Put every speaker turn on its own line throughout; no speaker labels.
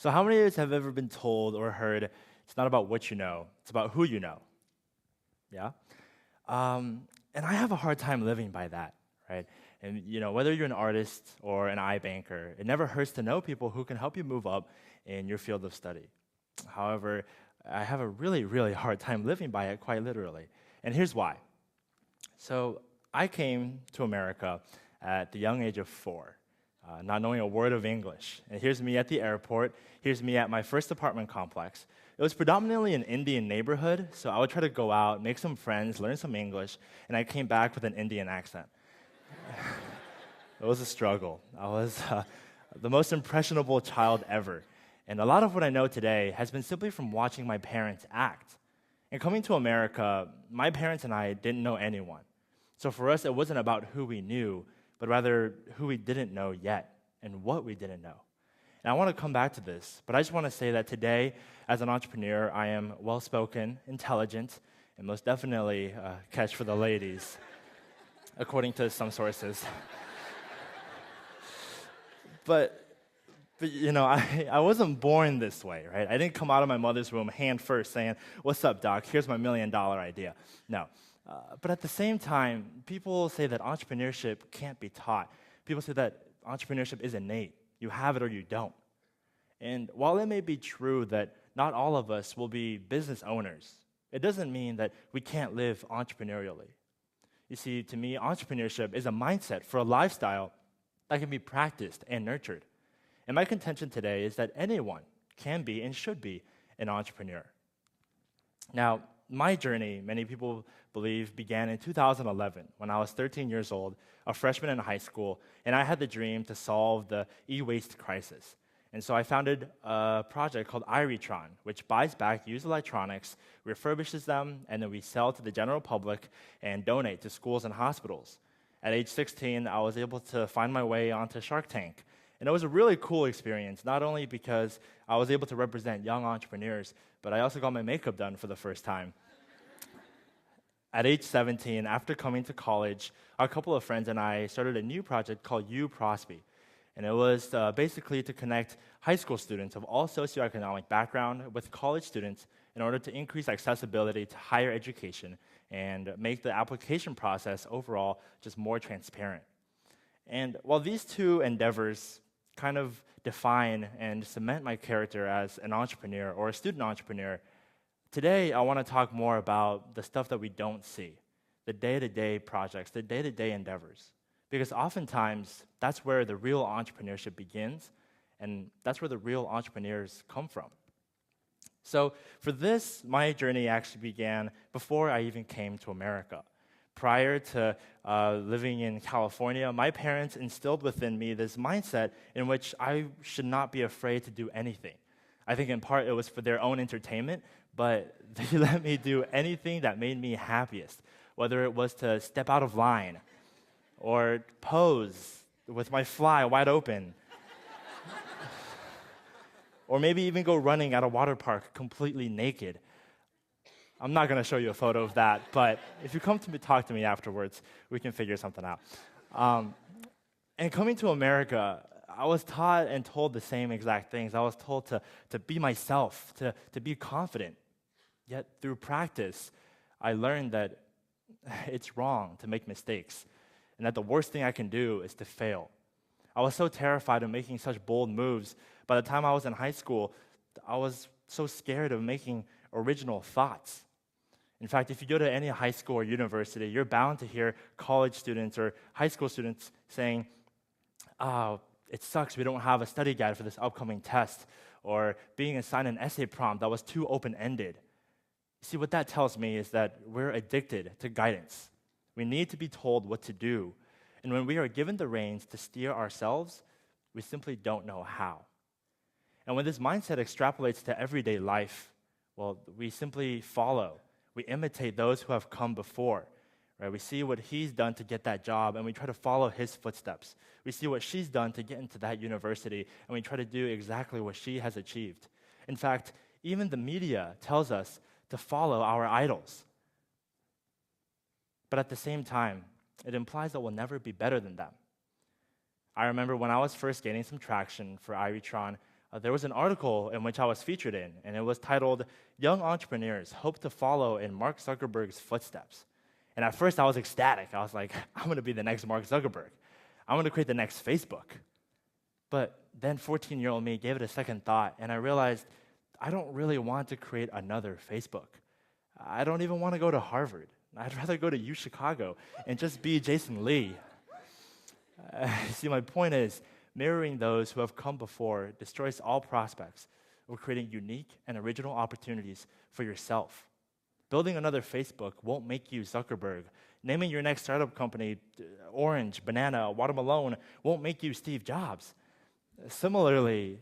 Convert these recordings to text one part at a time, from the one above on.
So how many of us have ever been told or heard, it's not about what you know, it's about who you know? Yeah? And I have a hard time living by that, right? And whether you're an artist or an iBanker, it never hurts to know people who can help you move up in your field of study. However, I have a really, really hard time living by it, quite literally. And here's why. So I came to America at the young age of 4, not knowing a word of English. And here's me at the airport. Here's me at my first apartment complex. It was predominantly an Indian neighborhood, so I would try to go out, make some friends, learn some English, and I came back with an Indian accent. It was a struggle. I was the most impressionable child ever. And a lot of what I know today has been simply from watching my parents act. And coming to America, my parents and I didn't know anyone. So for us, it wasn't about who we knew, but rather who we didn't know yet and what we didn't know. And I want to come back to this, but I just want to say that today, as an entrepreneur, I am well-spoken, intelligent, and most definitely a catch for the ladies, according to some sources. But I wasn't born this way, right? I didn't come out of my mother's womb hand first saying, "What's up, doc? Here's my $1 million idea." No. But at the same time, people say that entrepreneurship can't be taught. People say that entrepreneurship is innate. You have it or you don't. And while it may be true that not all of us will be business owners, it doesn't mean that we can't live entrepreneurially. You see, to me, entrepreneurship is a mindset for a lifestyle that can be practiced and nurtured. And my contention today is that anyone can be and should be an entrepreneur. Now, my journey, many people believe, began in 2011 when I was 13 years old, a freshman in high school, and I had the dream to solve the e-waste crisis. And so I founded a project called iRetron, which buys back used electronics, refurbishes them, and then we sell to the general public and donate to schools and hospitals. At age 16, I was able to find my way onto Shark Tank. And it was a really cool experience, not only because I was able to represent young entrepreneurs, but I also got my makeup done for the first time. At age 17, after coming to college, a couple of friends and I started a new project called uProsby. And it was basically to connect high school students of all socioeconomic background with college students in order to increase accessibility to higher education and make the application process overall just more transparent. And while these two endeavors kind of define and cement my character as an entrepreneur or a student entrepreneur, today I want to talk more about the stuff that we don't see, the day-to-day projects, the day-to-day endeavors. Because oftentimes, that's where the real entrepreneurship begins, and that's where the real entrepreneurs come from. So for this, my journey actually began before I even came to America. Prior to living in California, my parents instilled within me this mindset in which I should not be afraid to do anything. I think in part it was for their own entertainment, but they let me do anything that made me happiest, whether it was to step out of line or pose with my fly wide open, or maybe even go running at a water park completely naked. I'm not going to show you a photo of that, but if you come to me, talk to me afterwards, we can figure something out. And coming to America, I was taught and told the same exact things. I was told to be myself, to be confident. Yet through practice, I learned that it's wrong to make mistakes, and that the worst thing I can do is to fail. I was so terrified of making such bold moves. By the time I was in high school, I was so scared of making original thoughts. In fact, if you go to any high school or university, you're bound to hear college students or high school students saying, "Oh, it sucks we don't have a study guide for this upcoming test," or being assigned an essay prompt that was too open-ended. See, what that tells me is that we're addicted to guidance. We need to be told what to do. And when we are given the reins to steer ourselves, we simply don't know how. And when this mindset extrapolates to everyday life, well, we simply follow. We imitate those who have come before. Right? We see what he's done to get that job, and we try to follow his footsteps. We see what she's done to get into that university, and we try to do exactly what she has achieved. In fact, even the media tells us to follow our idols. But at the same time, it implies that we'll never be better than them. I remember when I was first gaining some traction for iRetron, there was an article in which I was featured in, and it was titled, "Young Entrepreneurs Hope to Follow in Mark Zuckerberg's Footsteps." And at first I was ecstatic. I was like, I'm going to be the next Mark Zuckerberg. I'm going to create the next Facebook. But then 14-year-old me gave it a second thought, and I realized I don't really want to create another Facebook. I don't even want to go to Harvard. I'd rather go to UChicago and just be Jason Lee. See, my point is, mirroring those who have come before destroys all prospects of creating unique and original opportunities for yourself. Building another Facebook won't make you Zuckerberg. Naming your next startup company Orange, Banana, Watermelon won't make you Steve Jobs. Similarly,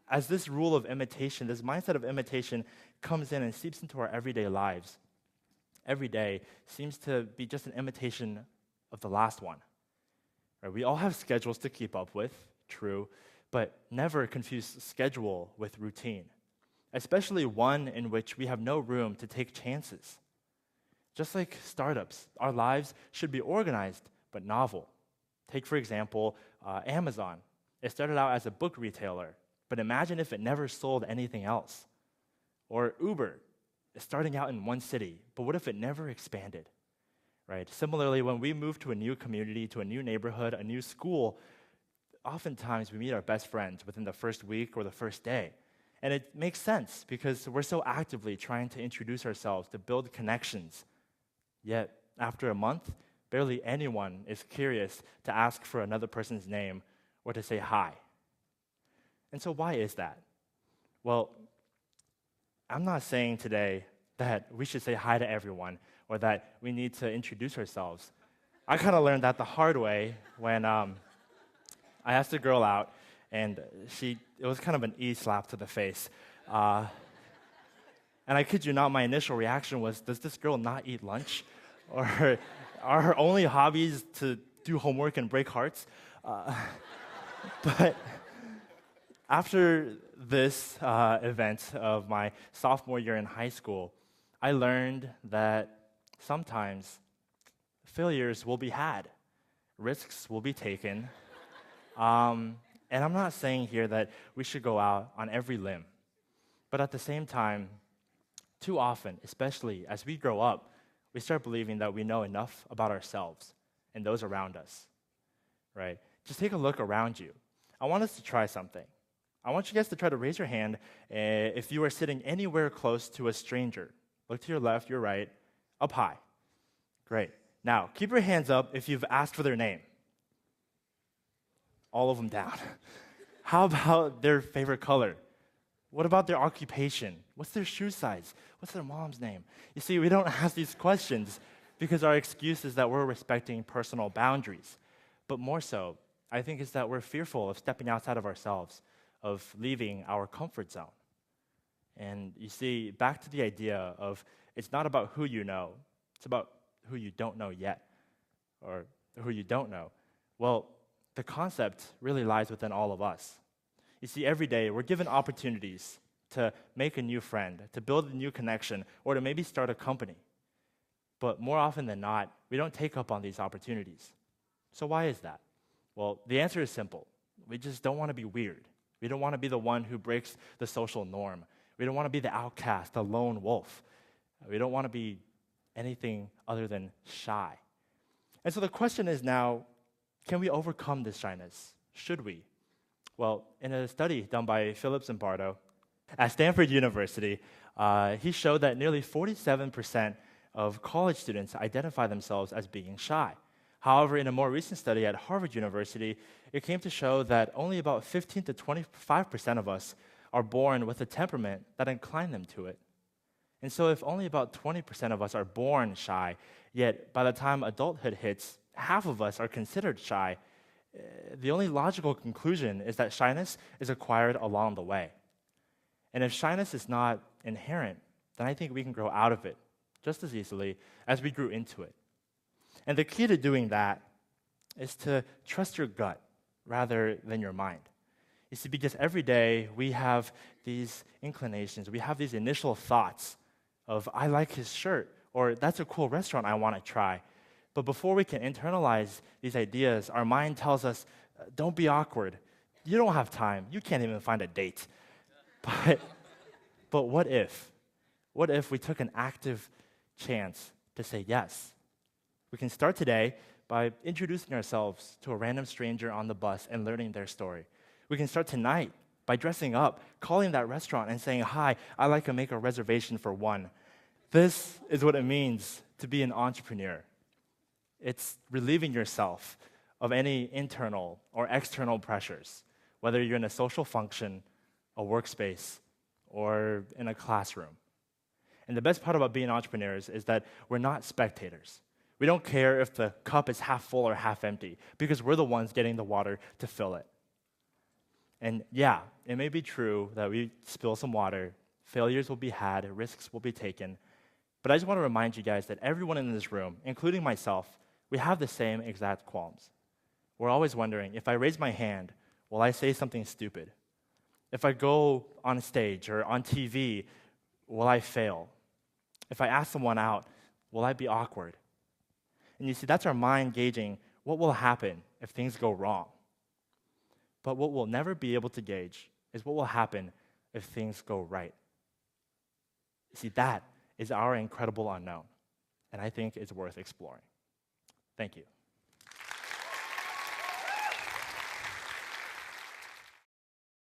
as this rule of imitation, this mindset of imitation comes in and seeps into our everyday lives, every day seems to be just an imitation of the last one. Right? We all have schedules to keep up with, true, but never confuse schedule with routine, especially one in which we have no room to take chances. Just like startups, our lives should be organized but novel. Take, for example, Amazon. It started out as a book retailer, but imagine if it never sold anything else. Or Uber, starting out in one city, but what if it never expanded? Right? Similarly, when we move to a new community, to a new neighborhood, a new school, oftentimes we meet our best friends within the first week or the first day. And it makes sense because we're so actively trying to introduce ourselves, to build connections. Yet, after a month, barely anyone is curious to ask for another person's name or to say hi. And so why is that? Well, I'm not saying today that we should say hi to everyone or that we need to introduce ourselves. I kind of learned that the hard way when I asked a girl out, and it was kind of an E-slap to the face. And I kid you not, my initial reaction was, does this girl not eat lunch? Or are her only hobbies to do homework and break hearts? But after this event of my sophomore year in high school, I learned that sometimes failures will be had, risks will be taken, and I'm not saying here that we should go out on every limb, but at the same time, too often, especially as we grow up, we start believing that we know enough about ourselves and those around us, right? Just take a look around you. I want us to try something. I want you guys to try to raise your hand if you are sitting anywhere close to a stranger. Look to your left, your right, up high. Great. Now, keep your hands up if you've asked for their name. All of them down. How about their favorite color? What about their occupation? What's their shoe size? What's their mom's name? You see, we don't ask these questions because our excuse is that we're respecting personal boundaries. But more so, I think it's that we're fearful of stepping outside of ourselves, of leaving our comfort zone. And you see, back to the idea of it's not about who you know, it's about who you don't know yet, or who you don't know. Well, the concept really lies within all of us. You see, every day we're given opportunities to make a new friend, to build a new connection, or to maybe start a company. But more often than not, we don't take up on these opportunities. So why is that? Well, the answer is simple. We just don't want to be weird. We don't want to be the one who breaks the social norm. We don't want to be the outcast, the lone wolf. We don't want to be anything other than shy. And so the question is now, can we overcome this shyness? Should we? Well, in a study done by Phillips and Bardo at Stanford University, he showed that nearly 47% of college students identify themselves as being shy. However, in a more recent study at Harvard University, it came to show that only about 15 to 25% of us are born with a temperament that incline them to it. And so if only about 20% of us are born shy, yet by the time adulthood hits, half of us are considered shy, the only logical conclusion is that shyness is acquired along the way. And if shyness is not inherent, then I think we can grow out of it just as easily as we grew into it. And the key to doing that is to trust your gut rather than your mind. You see, because every day we have these inclinations, we have these initial thoughts of, I like his shirt, or that's a cool restaurant I want to try. But before we can internalize these ideas, our mind tells us, don't be awkward, You don't have time. You can't even find a date. But, but what if? What if we took an active chance to say yes? We can start today by introducing ourselves to a random stranger on the bus and learning their story. We can start tonight by dressing up, calling that restaurant and saying, "Hi, I'd like to make a reservation for one." This is what it means to be an entrepreneur. It's relieving yourself of any internal or external pressures, whether you're in a social function, a workspace, or in a classroom. And the best part about being entrepreneurs is that we're not spectators. We don't care if the cup is half full or half empty because we're the ones getting the water to fill it. And yeah, it may be true that we spill some water, failures will be had, risks will be taken, but I just want to remind you guys that everyone in this room, including myself, we have the same exact qualms. We're always wondering, if I raise my hand, will I say something stupid? If I go on stage or on TV, will I fail? If I ask someone out, will I be awkward? And you see, that's our mind gauging what will happen if things go wrong. But what we'll never be able to gauge is what will happen if things go right. See, that is our incredible unknown, and I think it's worth exploring. Thank you.